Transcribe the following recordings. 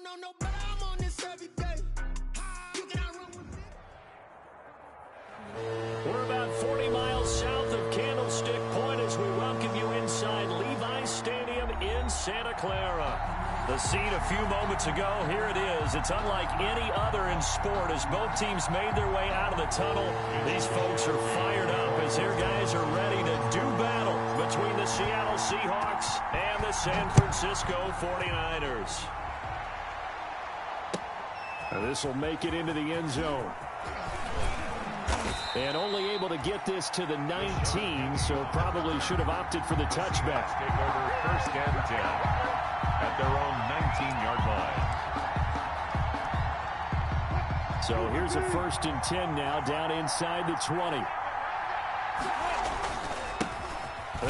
know no better. I'm on this every day. You cannot run with it. We're about 40 miles south of Candlestick Point as we welcome you inside Levi's Stadium in Santa Clara. The scene a few moments ago, here it is. It's unlike any other in sport as both teams made their way out of the tunnel. These folks are fired up as their guys are ready to do battle between the Seattle Seahawks and the San Francisco 49ers. This will make it into the end zone. And only able to get this to the 19, so probably should have opted for the touchback. Take over first and 10 at their own 19-yard line. So here's a first and 10 now, down inside the 20.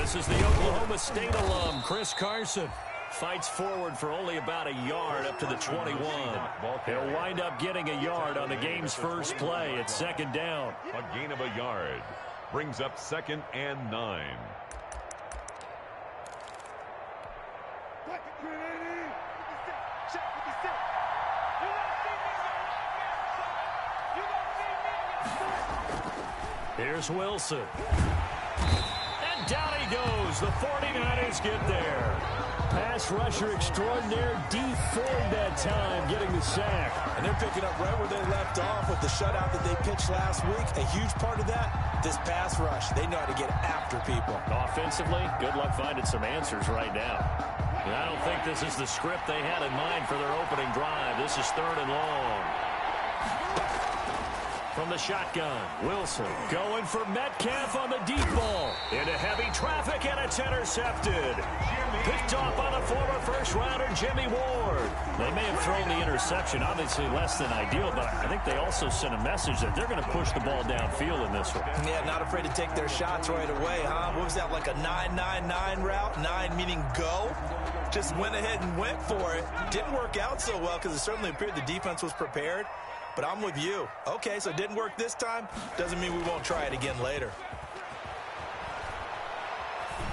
This is the Oklahoma State alum, Chris Carson. Fights forward for only about a yard up to the 21. He'll wind up getting a yard on the game's first play. It's second down. A gain of a yard brings up 2nd and 9. Here's Wilson. And down he goes. The 49ers get there. Pass rusher extraordinaire, D Ford that time, getting the sack. And they're picking up right where they left off with the shutout that they pitched last week. A huge part of that, this pass rush. They know how to get after people. Offensively, good luck finding some answers right now. And I don't think this is the script they had in mind for their opening drive. This is 3rd and long. From the shotgun, Wilson going for Metcalf on the deep ball. Into heavy traffic, and it's intercepted. Picked off on a former first-rounder, Jimmy Ward. They may have thrown the interception, obviously less than ideal, but I think they also sent a message that they're going to push the ball downfield in this one. Yeah, not afraid to take their shots right away, huh? What was that, like a 9-9-9 route? 9 meaning go? Just went ahead and went for it. Didn't work out so well because it certainly appeared the defense was prepared. But I'm with you. Okay, so it didn't work this time. Doesn't mean we won't try it again later.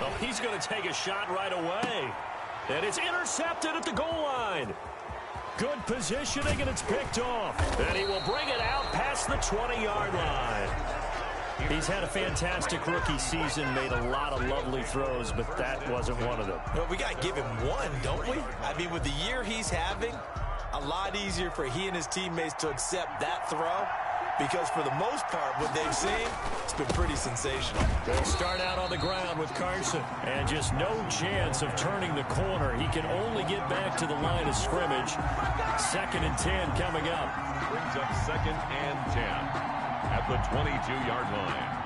Well, he's going to take a shot right away. And it's intercepted at the goal line. Good positioning, and it's picked off. And he will bring it out past the 20-yard line. He's had a fantastic rookie season, made a lot of lovely throws, but that wasn't one of them. Well, we got to give him one, don't we? I mean, with the year he's having, a lot easier for he and his teammates to accept that throw because for the most part, what they've seen, it's been pretty sensational. They'll start out on the ground with Carson, and just no chance of turning the corner. He can only get back to the line of scrimmage. 2nd and 10 coming up. Brings up 2nd and 10 at the 22-yard line.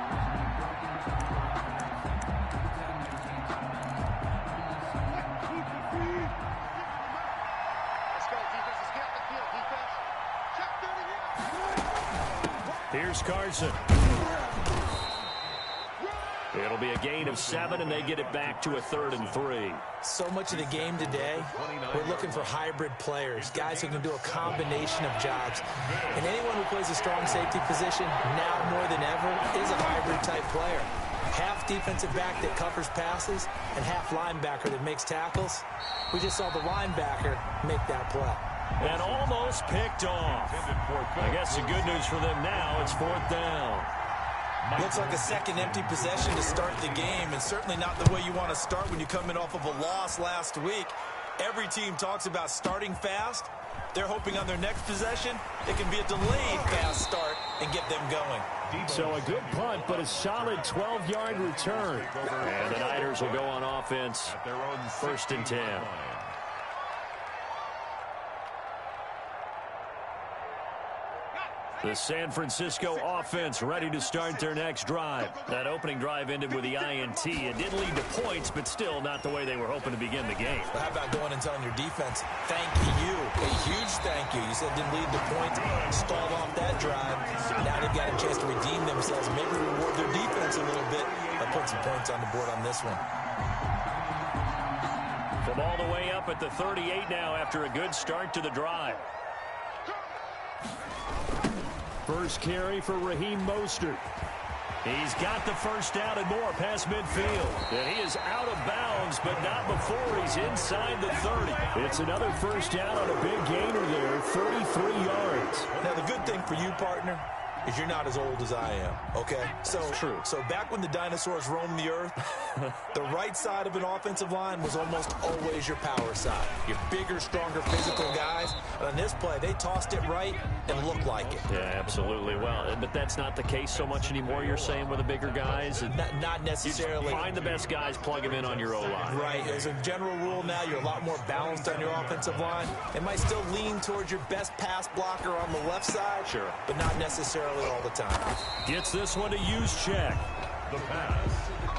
Here's Carson. It'll be a gain of 7, and they get it back to a 3rd and 3. So much of the game today, we're looking for hybrid players, guys who can do a combination of jobs. And anyone who plays a strong safety position, now more than ever, is a hybrid-type player. Half defensive back that covers passes and half linebacker that makes tackles. We just saw the linebacker make that play. And almost picked off. I guess the good news for them now, it's 4th down. Looks like a second empty possession to start the game, and certainly not the way you want to start when you come in off of a loss last week. Every team talks about starting fast. They're hoping on their next possession, it can be a delayed fast start and get them going. So a good punt, but a solid 12-yard return. And the Niners will go on offense. 1st and 10. The San Francisco offense ready to start their next drive. That opening drive ended with the INT. It did lead to points, but still not the way they were hoping to begin the game. Well, how about going and telling your defense, thank you, a huge thank you. You said it didn't lead to points, stalled off that drive. Now they've got a chance to redeem themselves, maybe reward their defense a little bit by putting some points on the board on this one. From all the way up at the 38 now after a good start to the drive. First carry for Raheem Mostert. He's got the first down and more past midfield. And he is out of bounds, but not before he's inside the 30. It's another first down on a big gain 43 yards. Now, the good thing for you, partner, is you're not as old as I am, okay? So, true. So back when the dinosaurs roamed the earth, the right side of an offensive line was almost always your power side. Your bigger, stronger, physical guys. And on this play, they tossed it right and looked like it. Yeah, absolutely. Well, but that's not the case so much anymore, you're saying, with the bigger guys? Not necessarily. You find the best guys, plug them in on your O-line. Right. As a general rule now, you're a lot more balanced on your offensive line. It might still lean towards your best pass blocker on the left side. Sure. But not necessarily all the time. Gets this one to Juszczyk. The pass.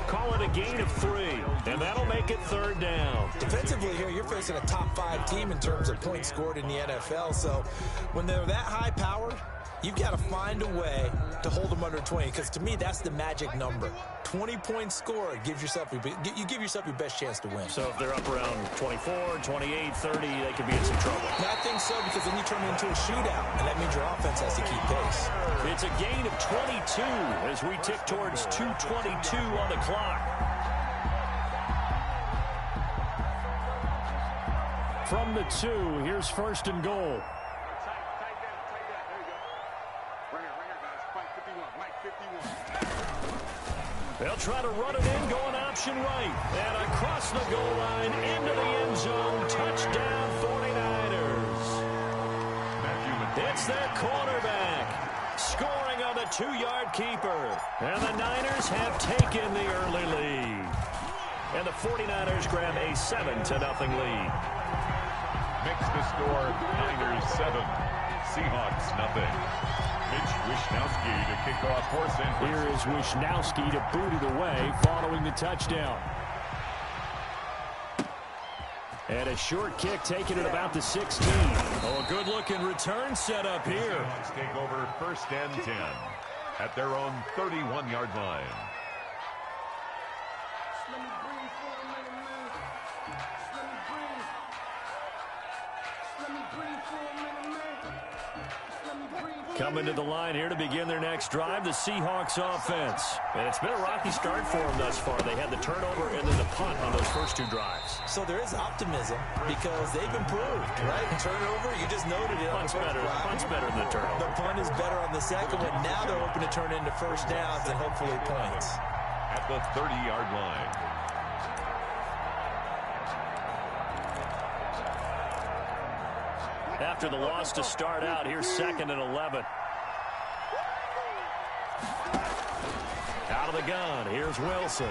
Call it a gain of 3, and that'll make it 3rd down. Defensively here, you're facing a top 5 team in terms of points scored in the NFL. So when they're that high-powered, you've got to find a way to hold them under 20, because to me, that's the magic number. 20 points scored gives yourself you give yourself your best chance to win. So if they're up around 24, 28, 30, they could be in some trouble. And I think so, because then you turn it into a shootout, and that means your offense has to keep pace. It's a gain of 22 as we tick towards 2:22 on the clock. From the 2, here's 1st and goal. They'll try to run it in, going option right. And across the goal line, into the end zone. Touchdown, 49ers. It's their quarterback, scoring on the 2-yard keeper. And the Niners have taken the early lead. And the 49ers grab a 7-0 lead. Makes the score Niners 7, Seahawks nothing. Mitch Wishnowsky to kick off for San Francisco. Here is Wishnowsky to boot it away following the touchdown. And a short kick taken at about the 16. Oh, a good-looking return set up here. Seahawks take over 1st and 10 at their own 31-yard line. Coming to the line here to begin their next drive, the Seahawks offense. And it's been a rocky start for them thus far. They had the turnover and then the punt on those first 2 drives. So there is optimism because they've improved, right? Turnover, you just noted it. Punt's better than the turnover. The punt is better on the second one. Now they're hoping to turn into 1st downs and hopefully points. At the 30-yard line. After the loss to start out, here's 2nd and 11. Out of the gun, here's Wilson.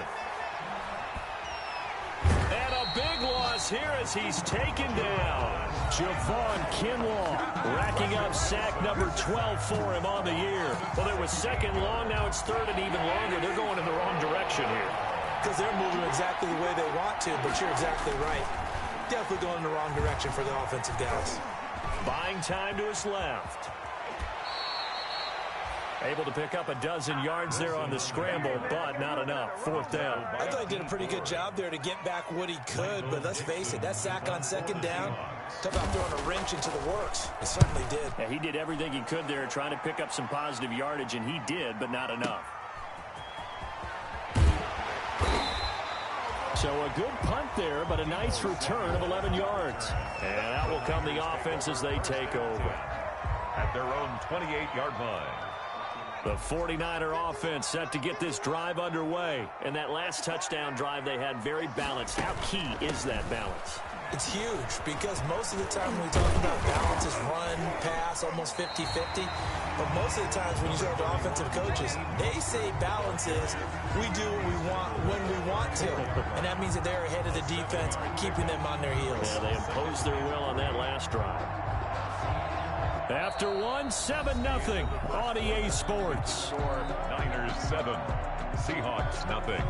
And a big loss here as he's taken down. Javon Kinlaw racking up sack number 12 for him on the year. Well, there was 2nd long, now it's 3rd and even longer. They're going in the wrong direction here. Because they're moving exactly the way they want to, but you're exactly right. Definitely going in the wrong direction for the offensive guys. Buying time to his left. Able to pick up a 12 yards there on the scramble, but not enough. 4th down. I thought he did a pretty good job there to get back what he could, but let's face it, that sack on 2nd down, talk about throwing a wrench into the works. It certainly did. Yeah, he did everything he could there trying to pick up some positive yardage, and he did, but not enough. So a good punt there, but a nice return of 11 yards. And that will come the offense as they take over. At their own 28-yard line. The 49er offense set to get this drive underway. And that last touchdown drive they had very balanced. How key is that balance? It's huge because most of the time when we talk about balance is run, pass, almost 50-50. But most of the times when you talk to offensive coaches, they say balance is we do what we want when we want to. And that means that they're ahead of the defense, keeping them on their heels. Yeah, they imposed their will on that last drive. After 7-0 on EA Sports. Score Niners 7, Seahawks nothing.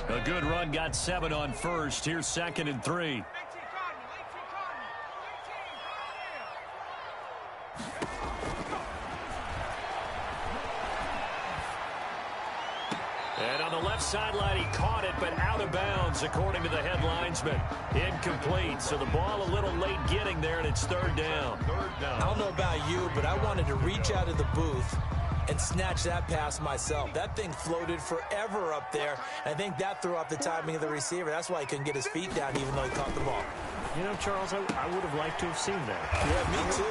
A good run, got 7 on first. Here's 2nd and 3. And on the left sideline, he caught it, but out of bounds, according to the head linesman. Incomplete, so the ball a little late getting there, and it's 3rd down. I don't know about you, but I wanted to reach out of the booth and snatch that pass myself. That thing floated forever up there. I think that threw off the timing of the receiver. That's why he couldn't get his feet down even though he caught the ball. You know, Charles, I would have liked to have seen that. Yeah, me too.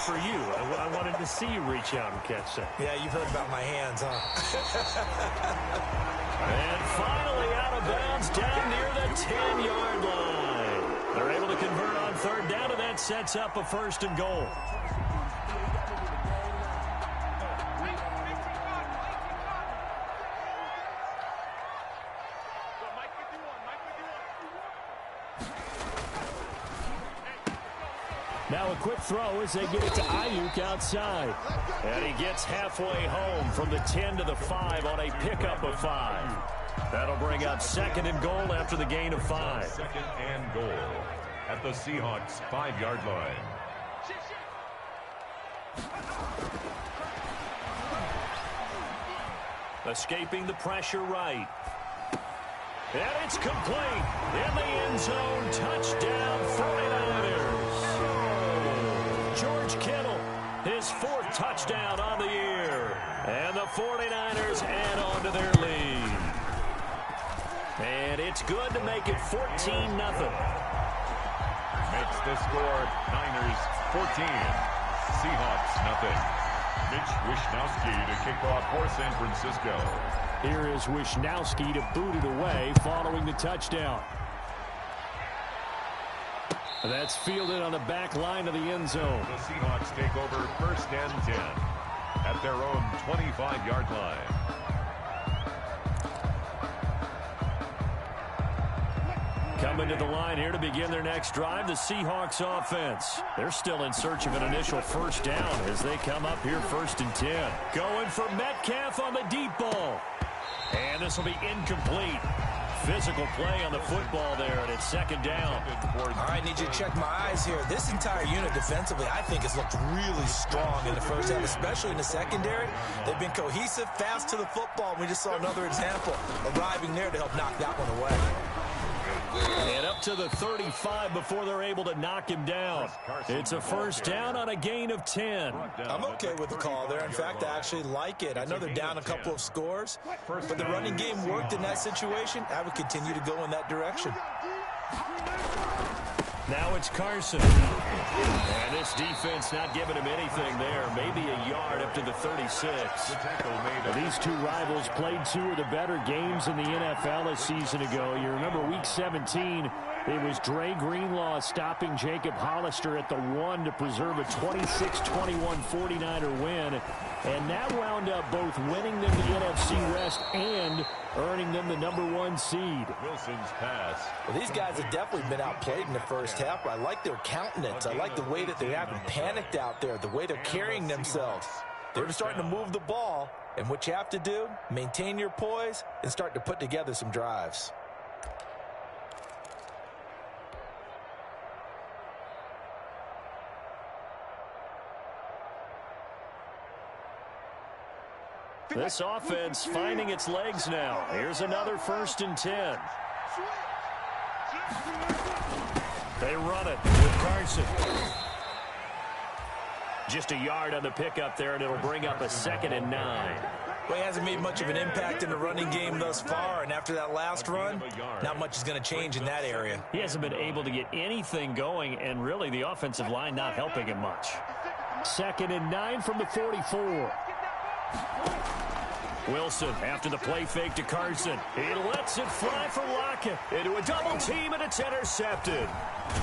For you. I wanted to see you reach out and catch that. Yeah, you've heard about my hands, huh? And finally out of bounds down near the 10-yard line. They're able to convert on third down, and that sets up a 1st and goal. Now a quick throw as they get it to Ayuk outside. And he gets halfway home from the 10 to the 5 on a pickup of 5. That'll bring up 2nd and goal after the gain of 5. 2nd and goal at the Seahawks 5-yard line. Escaping the pressure right. And it's complete. In the end zone. Touchdown 49ers. George Kittle, his 4th touchdown on the year. And the 49ers add on to their lead. And it's good to make it 14-0. Makes the score Niners 14, Seahawks nothing. Mitch Wishnowsky to kick off for San Francisco. Here is Wishnowsky to boot it away following the touchdown. That's fielded on the back line of the end zone. The Seahawks take over 1st and 10 at their own 25-yard line. Coming to the line here to begin their next drive, the Seahawks offense. They're still in search of an initial 1st down as they come up here 1st and 10. Going for Metcalf on the deep ball. And this will be incomplete. Physical play on the football there, and it's 2nd down. All right, need you to check my eyes here. This entire unit defensively, I think, has looked really strong in the first half, especially in the secondary. They've been cohesive, fast to the football. We just saw another example arriving there to help knock that one away. And up to the 35 before they're able to knock him down. It's a 1st down on a gain of 10. I'm okay with the call there. In fact, I actually like it. I know they're down a couple of scores, but the running game worked in that situation. I would continue to go in that direction. Now it's Carson. And this defense not giving him anything there. Maybe a yard up to the 36. These two rivals played 2 of the better games in the NFL a season ago. You remember week 17, it was Dre Greenlaw stopping Jacob Hollister at the 1 to preserve a 26-21 49er win. And that wound up both winning them the NFC West and earning them the #1 seed. Wilson's pass. Well, these guys have definitely been outplayed in the first half, but I like their countenance. I like the way that they haven't panicked out there, the way they're carrying themselves. They're starting to move the ball, and what you have to do, maintain your poise and start to put together some drives. This offense finding its legs now. Here's another 1st and 10. They run it with Carson. Just a yard on the pickup there, and it'll bring up a 2nd and 9. Well, he hasn't made much of an impact in the running game thus far, and after that last run, not much is going to change in that area. He hasn't been able to get anything going, and really the offensive line not helping him much. 2nd and 9 from the 44. Wilson after the play fake to Carson. He lets it fly for Lockett into a double team, and it's intercepted.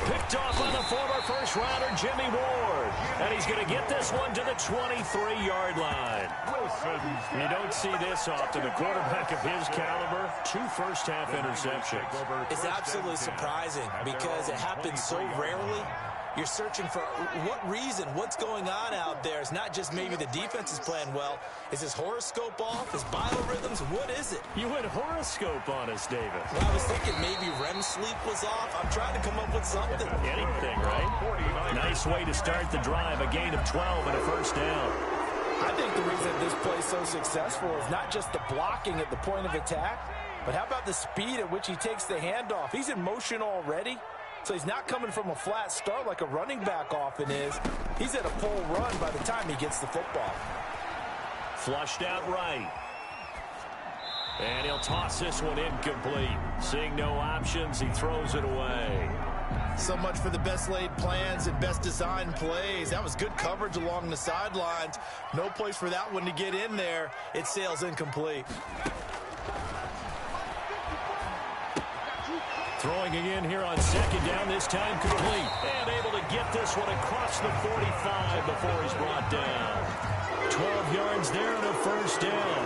Picked off on the former first-rounder Jimmy Ward. And he's going to get this one to the 23-yard line. You don't see this often. The quarterback of his caliber, 2 first-half interceptions. It's absolutely surprising because it happens so rarely. You're searching for what reason, what's going on out there. It's not just maybe the defense is playing well. Is his horoscope off? His biorhythms? What is it? You went horoscope on us, David. Well, I was thinking maybe REM sleep was off. I'm trying to come up with something. Anything, right? Nice way to start the drive. A gain of 12 and a 1st down. I think the reason this play is so successful is not just the blocking at the point of attack, but how about the speed at which he takes the handoff? He's in motion already. So he's not coming from a flat start like a running back often is. He's at a full run by the time he gets the football. Flushed out right. And he'll toss this one incomplete. Seeing no options, he throws it away. So much for the best laid plans and best designed plays. That was good coverage along the sidelines. No place for that one to get in there. It sails incomplete. Throwing again here on second down, this time complete. And able to get this one across the 45 before he's brought down. 12 yards there and a first down.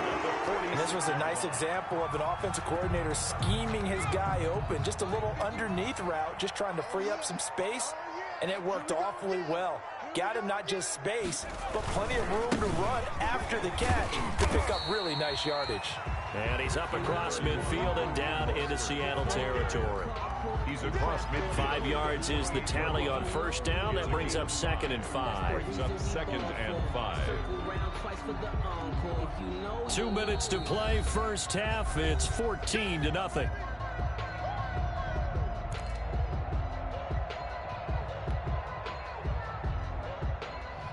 And this was a nice example of an offensive coordinator scheming his guy open. Just a little underneath route, just trying to free up some space, and it worked awfully well. Got him not just space, but plenty of room to run after the catch to pick up really nice yardage. And he's up across midfield and down into Seattle territory. He's across midfield. 5 yards is the tally on first down. That brings up 2nd and 5. Brings up 2nd and 5. 2 minutes to play first half. It's 14-0.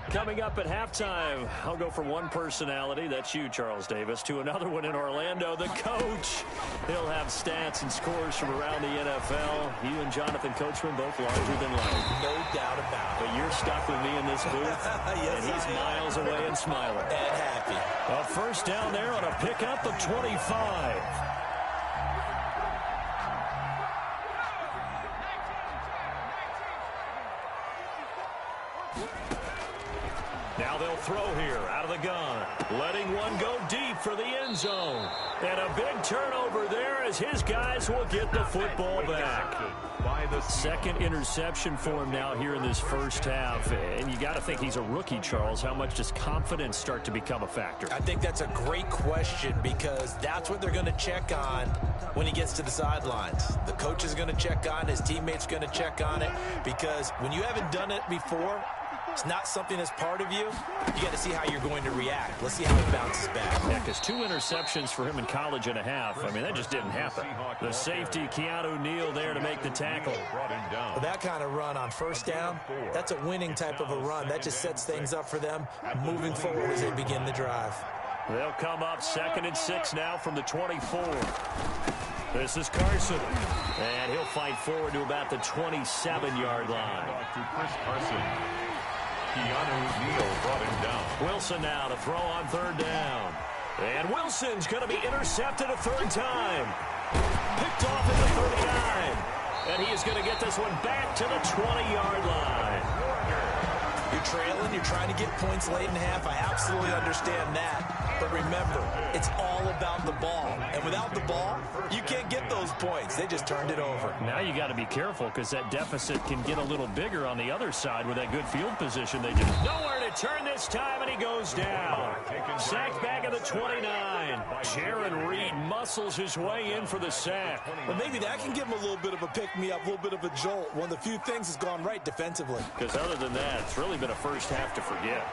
Coming up at halftime, I'll go from one personality, that's you, Charles Davis, to another one in Orlando, the coach. He'll have stats and scores from around the NFL. You and Jonathan Coachman both larger than life. No doubt about it. But you're stuck with me in this booth, yes, and he's miles away and smiling. And happy. A first down there on a pickup of 25. Now they'll throw here out of the gun. Letting one go deep for the end zone. And a big turnover there as his guys will get the football back. Second interception for him now here in this first half. And you got to think he's a rookie, Charles. How much does confidence start to become a factor? I think that's a great question because that's what they're going to check on when he gets to the sidelines. The coach is going to check on, his teammates going to check on it, because when you haven't done it before, it's not something that's part of you. You got to see how you're going to react. Let's see how he bounces back. Yeah, because 2 interceptions for him in college and a half. I mean, that just didn't happen. The safety, Keanu Neal, there to make the tackle. Well, that kind of run on first down, that's a winning type of a run. That just sets things up for them moving forward as they begin the drive. They'll come up 2nd and 6 now from the 24. This is Carson. And he'll fight forward to about the 27-yard line. To Chris Carson. Keanu Neal brought him down. Wilson now to throw on 3rd down. And Wilson's going to be intercepted a 3rd time. Picked off at the 39. And he is going to get this one back to the 20-yard line. You're trailing, you're trying to get points late in half. I absolutely understand that. But remember, it's all about the ball. And without the ball, you can't get those points. They just turned it over. Now you got to be careful because that deficit can get a little bigger on the other side with that good field position. They just nowhere to turn this time, and he goes down. Sacked back at the 29. Jaron Reed muscles his way in for the sack. Well, maybe that can give him a little bit of a pick-me-up, a little bit of a jolt. One of the few things that's gone right defensively. Because other than that, it's really been a first half to forget.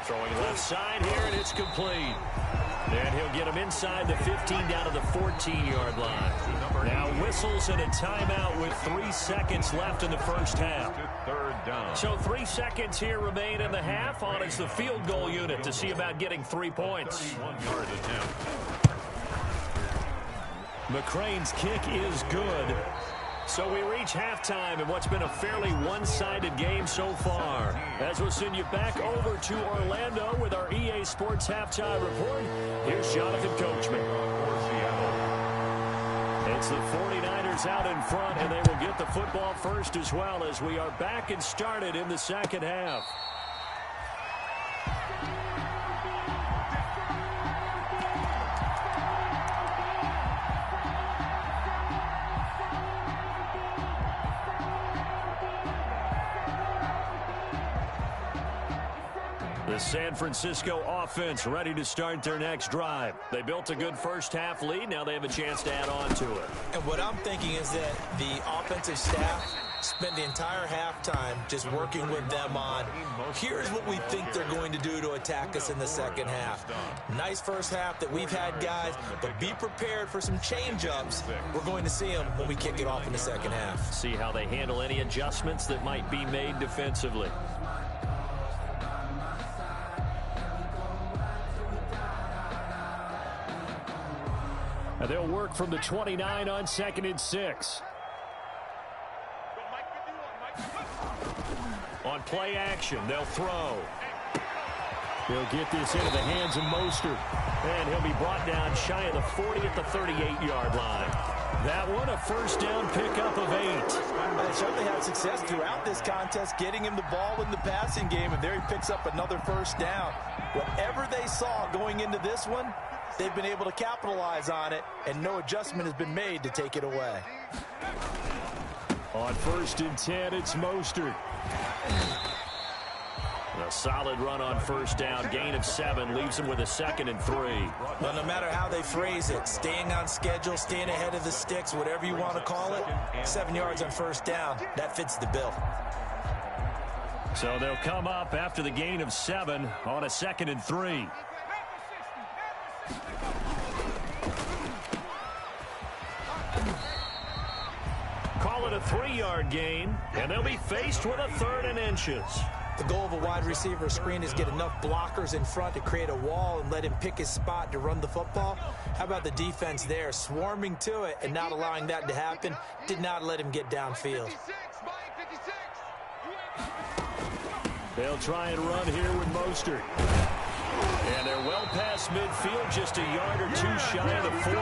Throwing left side here, and it's complete. And he'll get him inside the 15 down to the 14-yard line. Now whistles and a timeout with 3 seconds left in the first half. 3rd down. So 3 seconds here remain in the half on it's the field goal unit to see about getting 3 points. 31-yard attempt. McCrane's kick is good. So we reach halftime in what's been a fairly one-sided game so far. As we'll send you back over to Orlando with our EA Sports Halftime Report, here's Jonathan Coachman. It's the 49ers out in front, and they will get the football first as well as we are back and started in the second half. The San Francisco offense ready to start their next drive. They built a good first half lead. Now they have a chance to add on to it. And what I'm thinking is that the offensive staff spent the entire halftime just working with them on, here's what we think they're going to do to attack us in the second half. Nice first half that we've had, guys, but be prepared for some change-ups. We're going to see them when we kick it off in the second half. See how they handle any adjustments that might be made defensively. And they'll work from the 29 on 2nd and 6. On play action, they'll throw. He'll get this into the hands of Mostert. And he'll be brought down shy of the 40 at the 38-yard line. That one, a first down pickup of 8. They certainly had success throughout this contest, getting him the ball in the passing game, and there he picks up another first down. Whatever they saw going into this one, they've been able to capitalize on it, and no adjustment has been made to take it away. On 1st and 10, it's Mostert. A solid run on first down, gain of 7, leaves him with a 2nd and 3. Well, no matter how they phrase it, staying on schedule, staying ahead of the sticks, whatever you want to call it, 7 yards on first down, that fits the bill. So they'll come up after the gain of 7 on a 2nd and 3. Call it a 3-yard gain, and they'll be faced with a 3rd and inches. The goal of a wide receiver screen is get enough blockers in front to create a wall and let him pick his spot to run the football. How about the defense there, swarming to it and not allowing that to happen? Did not let him get downfield. They'll try and run here with Mostert. And they're well past midfield, just a yard or 2 shy of the 40.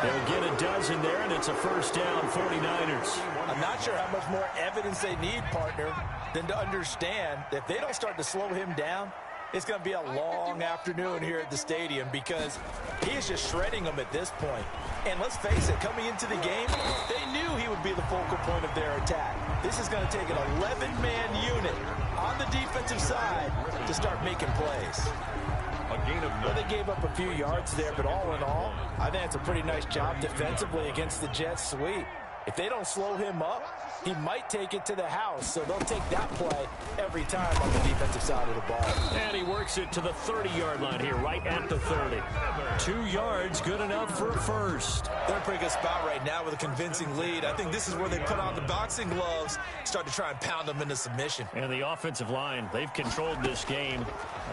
They'll get a dozen there, and it's a first down, 49ers. I'm not sure how much more evidence they need, partner, than to understand that if they don't start to slow him down, it's going to be a long afternoon here at the stadium because he is just shredding them at this point. And let's face it, coming into the game, they knew he would be the focal point of their attack. This is going to take an 11-man unit on the defensive side to start making plays. Well, they gave up a few yards there, but all in all, I think it's a pretty nice job defensively against the Jets' sweep. If they don't slow him up, he might take it to the house, so they'll take that play every time on the defensive side of the ball. And he works it to the 30-yard line here, right at the 30. 2 yards, good enough for a first. They're in a pretty good spot right now with a convincing lead. I think this is where they put on the boxing gloves, start to try and pound them into submission. And the offensive line, they've controlled this game.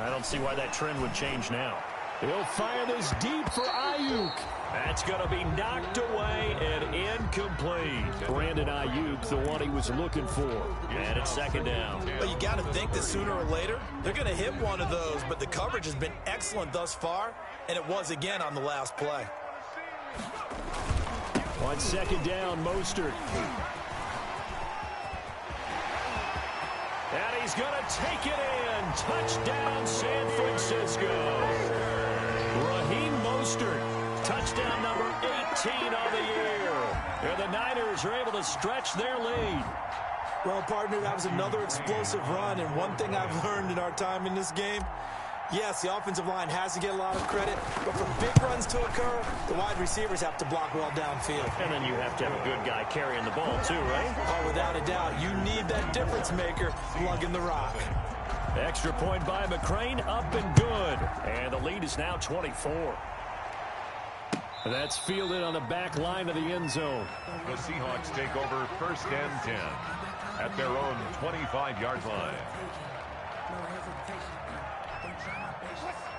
I don't see why that trend would change now. He'll fire this deep for Ayuk. That's going to be knocked away and incomplete. Brandon Ayuk, the one he was looking for. And it's 2nd down. But you got to think that sooner or later, they're going to hit one of those. But the coverage has been excellent thus far, and it was again on the last play. On 2nd down, Mostert. And he's going to take it in. Touchdown, San Francisco. Raheem Mostert, touchdown number 18 on the year. And the Niners are able to stretch their lead. Well, partner, that was another explosive run, and one thing I've learned in our time in this game, yes, the offensive line has to get a lot of credit, but for big runs to occur, the wide receivers have to block well downfield. And then you have to have a good guy carrying the ball too, right? Oh, without a doubt. You need that difference maker lugging the rock. Extra point by McCrane, up and good. And the lead is now 24. That's fielded on the back line of the end zone. The Seahawks take over 1st and 10 at their own 25-yard line.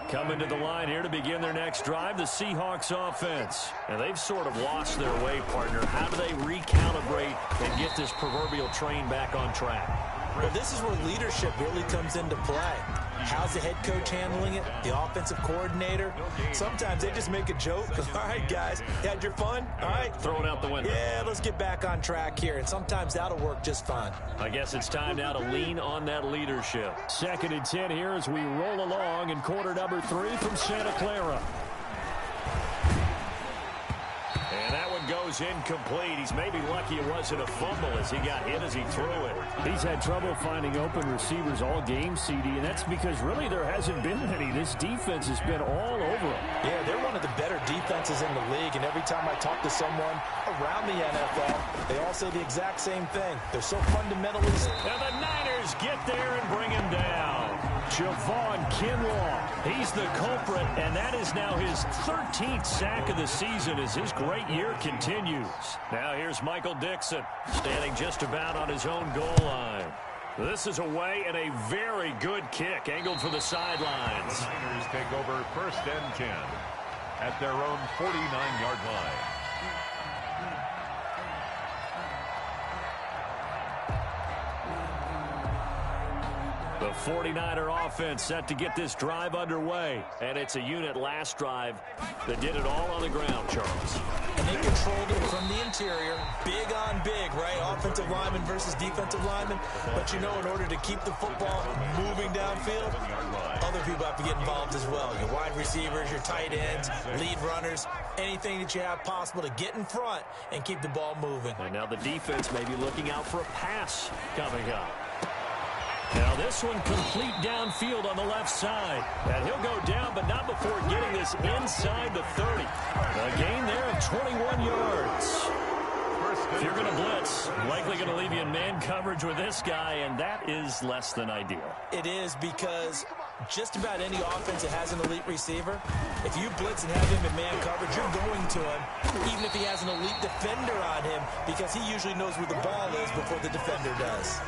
Coming to the line here to begin their next drive, the Seahawks offense. And they've sort of lost their way, partner. How do they recalibrate and get this proverbial train back on track? Well, this is where leadership really comes into play. How's the head coach handling it? The offensive coordinator? Sometimes they just make a joke. All right, guys, you had your fun? All right. Throw it out the window. Yeah, let's get back on track here. And sometimes that'll work just fine. I guess it's time now to lean on that leadership. 2nd and 10 here as we roll along in quarter number 3 from Santa Clara. And that one goes incomplete. He's maybe lucky it wasn't a fumble as he got hit as he threw it. He's had trouble finding open receivers all game, CD, and that's because really there hasn't been many. This defense has been all over him. Yeah, they're one of the better defenses in the league, and every time I talk to someone around the NFL, they all say the exact same thing. They're so fundamentally... And the Niners get there and bring him down. Javon Kinlaw, he's the culprit, and that is now his 13th sack of the season as his great year continues. Now here's Michael Dixon, standing just about on his own goal line. This is away and a very good kick, angled for the sidelines. The Niners take over 1st and 10 at their own 49-yard line. The 49er offense set to get this drive underway. And it's a unit last drive that did it all on the ground, Charles. And they controlled it from the interior. Big on big, right? Offensive lineman versus defensive lineman. But you know, in order to keep the football moving downfield, other people have to get involved as well. Your wide receivers, your tight ends, lead runners, anything that you have possible to get in front and keep the ball moving. And now the defense may be looking out for a pass coming up. Now this one complete downfield on the left side. And he'll go down, but not before getting this inside the 30. A gain there of 21 yards. If you're going to blitz, likely going to leave you in man coverage with this guy, and that is less than ideal. It is, because just about any offense that has an elite receiver, if you blitz and have him in man coverage, you're going to him, even if he has an elite defender on him, because he usually knows where the ball is before the defender does.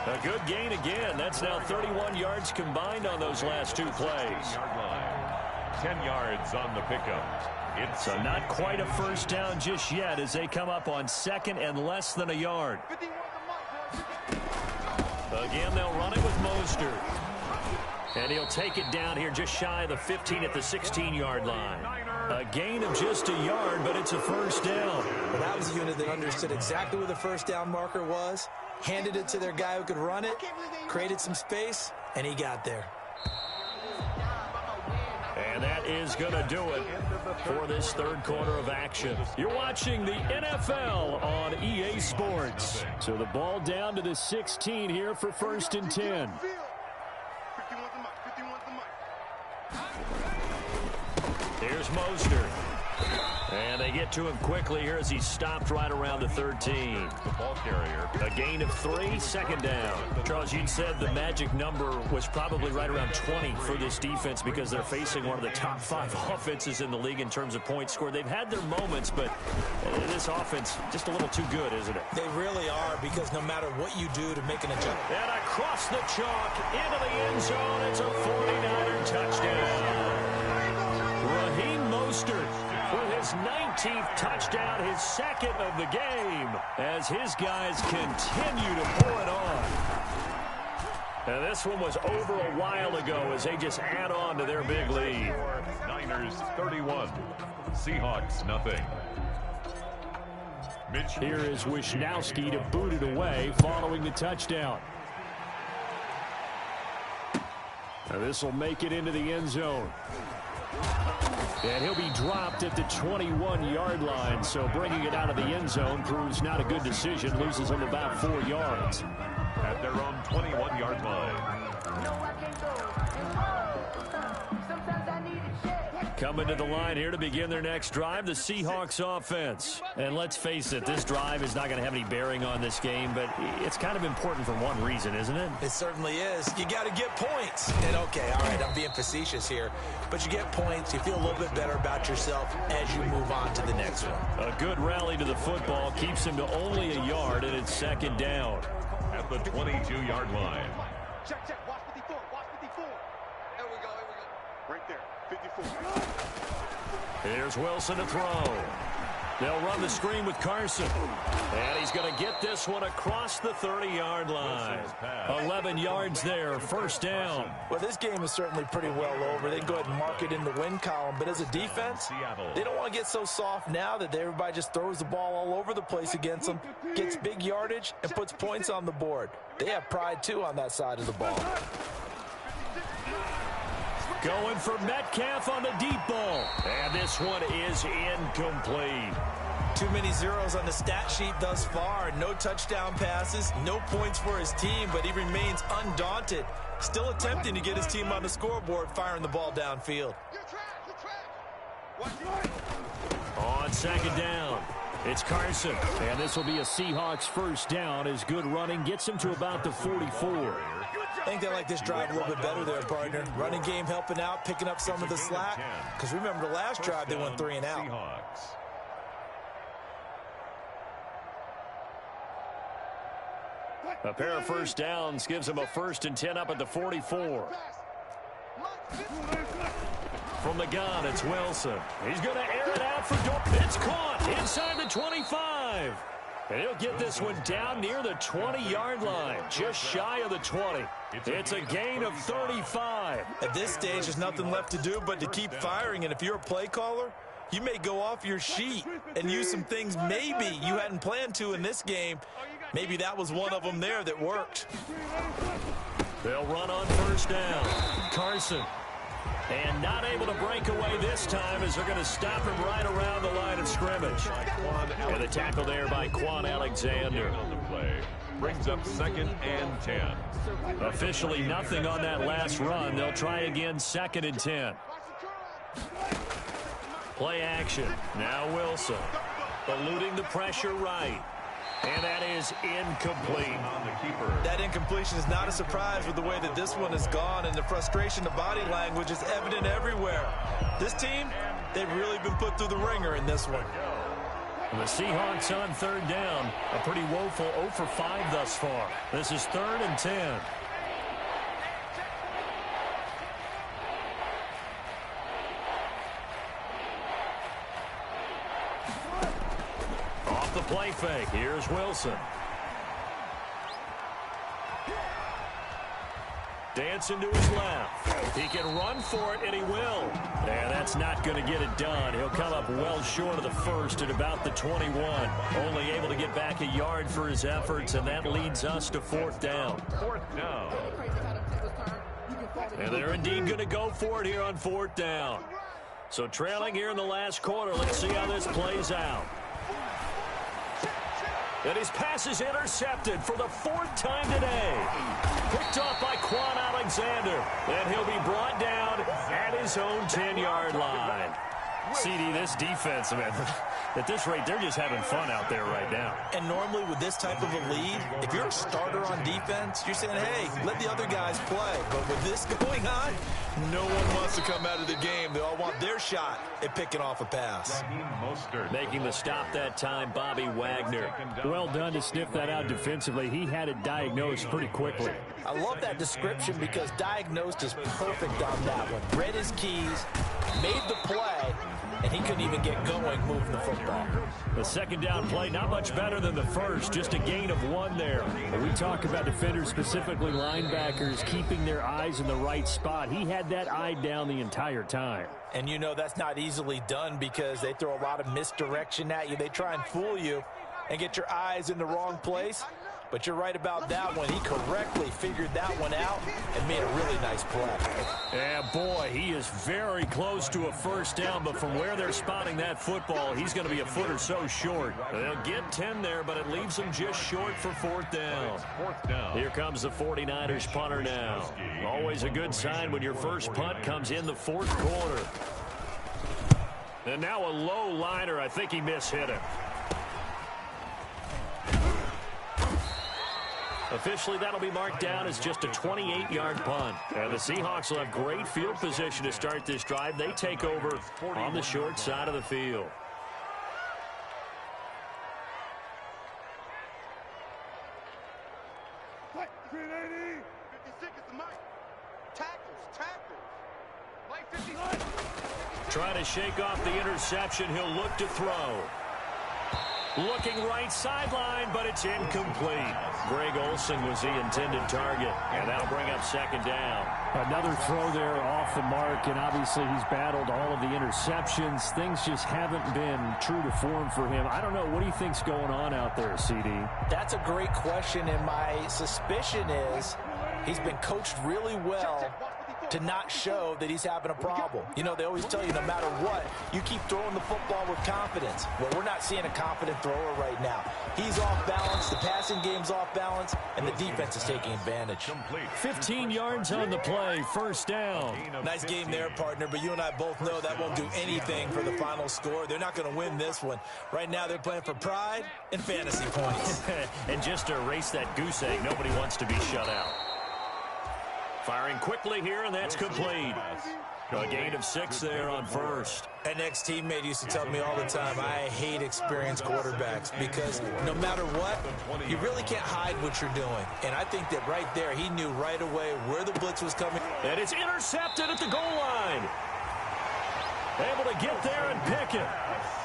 A good gain again. That's now 31 yards combined on those last two plays. 10 yards on the pickup. So not quite a first down just yet as they come up on second and less than a yard. Again, they'll run it with Mostert. And he'll take it down here just shy of the 15 at the 16-yard line. A gain of just a yard, but it's a first down. Well, that was a unit that understood exactly where the first down marker was, handed it to their guy who could run it, created some space, and he got there. And that is going to do it for this third quarter of action. You're watching the NFL on EA Sports. So the ball down to the 16 here for first and 10. Here's Mostert. And they get to him quickly here as he stopped right around the 13. The ball carrier. A gain of 3, second down. Charles, you said the magic number was probably right around 20 for this defense because they're facing one of the top 5 offenses in the league in terms of points scored. They've had their moments, but this offense just a little too good, isn't it? They really are, because no matter what you do to make an adjustment. And across the chalk into the end zone. It's a 49er touchdown. Raheem Mostert with his 19th touchdown, his second of the game, as his guys continue to pull it on. And this one was over a while ago as they just add on to their big lead. Niners 31, Seahawks nothing. Here is Wishnowsky to boot it away following the touchdown. Now this will make it into the end zone. And he'll be dropped at the 21-yard line, so bringing it out of the end zone proves not a good decision, loses him about 4 yards. At their own 21-yard line. Coming to the line here to begin their next drive, the Seahawks offense. And let's face it, this drive is not going to have any bearing on this game, but it's kind of important for one reason, isn't it? It certainly is. You got to get points. And okay, all right, I'm being facetious here, but you get points, you feel a little bit better about yourself as you move on to the next one. A good rally to the football keeps him to only a yard, and it's second down. At the 22-yard line. Check, check. Watch 54. Watch 54. There we go. Right there. 54. Here's Wilson to throw. They'll run the screen with Carson. And he's going to get this one across the 30-yard line. 11 yards there, first down. Well, this game is certainly pretty well over. They can go ahead and mark it in the win column. But as a defense, they don't want to get so soft now that everybody just throws the ball all over the place against them, gets big yardage, and puts points on the board. They have pride, too, on that side of the ball. Going for Metcalf on the deep ball. And this one is incomplete. Too many zeros on the stat sheet thus far. No touchdown passes, no points for his team, but he remains undaunted. Still attempting to get his team on the scoreboard, firing the ball downfield. On second down, it's Carson. And this will be a Seahawks first down as good running gets him to about the 44. I think they like this drive a little bit better there, partner. Running game helping out, picking up some of the slack. Because remember the last drive, they went 3 and out. A pair of first downs gives him a 1st and 10 up at the 44. From the gun, it's Wilson. He's going to air it out for Dorf. It's caught inside the 25. And he'll get this one down near the 20-yard line, just shy of the 20. It's a gain of 35. At this stage, there's nothing left to do but to keep firing. And if you're a play caller, you may go off your sheet and use some things maybe you hadn't planned to in this game. Maybe that was one of them there that worked. They'll run on first down. Carson. And not able to break away this time as they're going to stop him right around the line of scrimmage. And the tackle there by Quan Alexander. Brings up 2nd and 10. Officially nothing on that last run. They'll try again 2nd and 10. Play action. Now Wilson. Eluding the pressure right. And that is incomplete. That incompletion is not a surprise with the way that this one has gone, and the frustration, the body language is evident everywhere. This team, they've really been put through the ringer in this one. And the Seahawks on 3rd down. A pretty woeful 0 for 5 thus far. This is 3rd and 10. Off the play fake. Here's Wilson. Dancing to his left. He can run for it, and he will. And that's not going to get it done. He'll come up well short of the first at about the 21. Only able to get back a yard for his efforts, and that leads us to 4th down. 4th down. And they're indeed going to go for it here on 4th down. So trailing here in the last quarter. Let's see how this plays out. And his pass is intercepted for the 4th time today. Picked off by Quan Alexander. And he'll be brought down at his own 10-yard line. CD, this defense, man, at this rate, they're just having fun out there right now. And normally with this type of a lead, if you're a starter on defense, you're saying, hey, let the other guys play. But with this going on, no one wants to come out of the game. They all want their shot at picking off a pass. Making the stop that time, Bobby Wagner. Well done to sniff that out defensively. He had it diagnosed pretty quickly. I love that description because diagnosed is perfect on that one. Read his keys, made the play, and he couldn't even get going moving the football. The 2nd down play, not much better than the first, just a gain of 1 there. When we talk about defenders, specifically linebackers, keeping their eyes in the right spot, he had that eye down the entire time. And you know that's not easily done because they throw a lot of misdirection at you. They try and fool you and get your eyes in the wrong place. But you're right about that one. He correctly figured that one out and made a really nice play. Yeah, boy, he is very close to a 1st down, but from where they're spotting that football, he's going to be a foot or so short. They'll get 10 there, but it leaves him just short for 4th down. 4th down. Here comes the 49ers punter now. Always a good sign when your first punt comes in the 4th quarter. And now a low liner. I think he mishit him. Officially, that'll be marked down as just a 28-yard punt. And the Seahawks will have great field position to start this drive. They take over on the short side of the field. Trying to shake off the interception. He'll look to throw. Looking right sideline, but it's incomplete. Greg Olsen was the intended target, and that'll bring up 2nd down. Another throw there off the mark, and obviously he's battled all of the interceptions. Things just haven't been true to form for him. I don't know. What do you think's going on out there, CD? That's a great question, and my suspicion is he's been coached really well to not show that he's having a problem. You know, they always tell you no matter what, you keep throwing the football with confidence. Well, we're not seeing a confident thrower right now. He's off balance, the passing game's off balance, and the defense is taking advantage. 15 yards on the play, 1st down. Nice game there, partner, but you and I both know that won't do anything for the final score. They're not going to win this one. Right now, they're playing for pride and fantasy points. And just to erase that goose egg, nobody wants to be shut out. Firing quickly here, and that's complete. A gain of 6 there on 1st. An ex-teammate used to tell me all the time, I hate experienced quarterbacks because no matter what, you really can't hide what you're doing. And I think that right there, he knew right away where the blitz was coming. And it's intercepted at the goal line. Able to get there and pick it.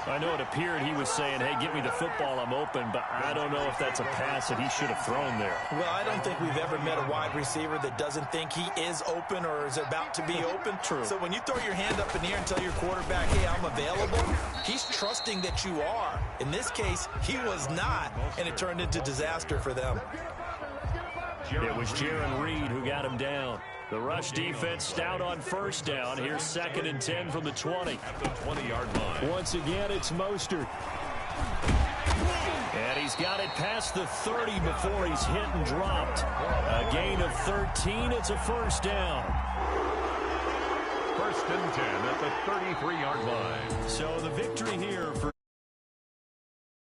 I know it appeared he was saying, hey, give me the football, I'm open, but I don't know if that's a pass that he should have thrown there. Well, I don't think we've ever met a wide receiver that doesn't think he is open or is about to be open. True. So when you throw your hand up in the air and tell your quarterback, hey, I'm available, he's trusting that you are. In this case, he was not, and it turned into disaster for them. It was Jarran Reed who got him down. The rush defense stout on first down. Here's 2nd and 10 from the 20. At the 20-yard line. Once again, it's Mostert. And he's got it past the 30 before he's hit and dropped. A gain of 13. It's a first down. 1st and 10 at the 33-yard line. So the victory here for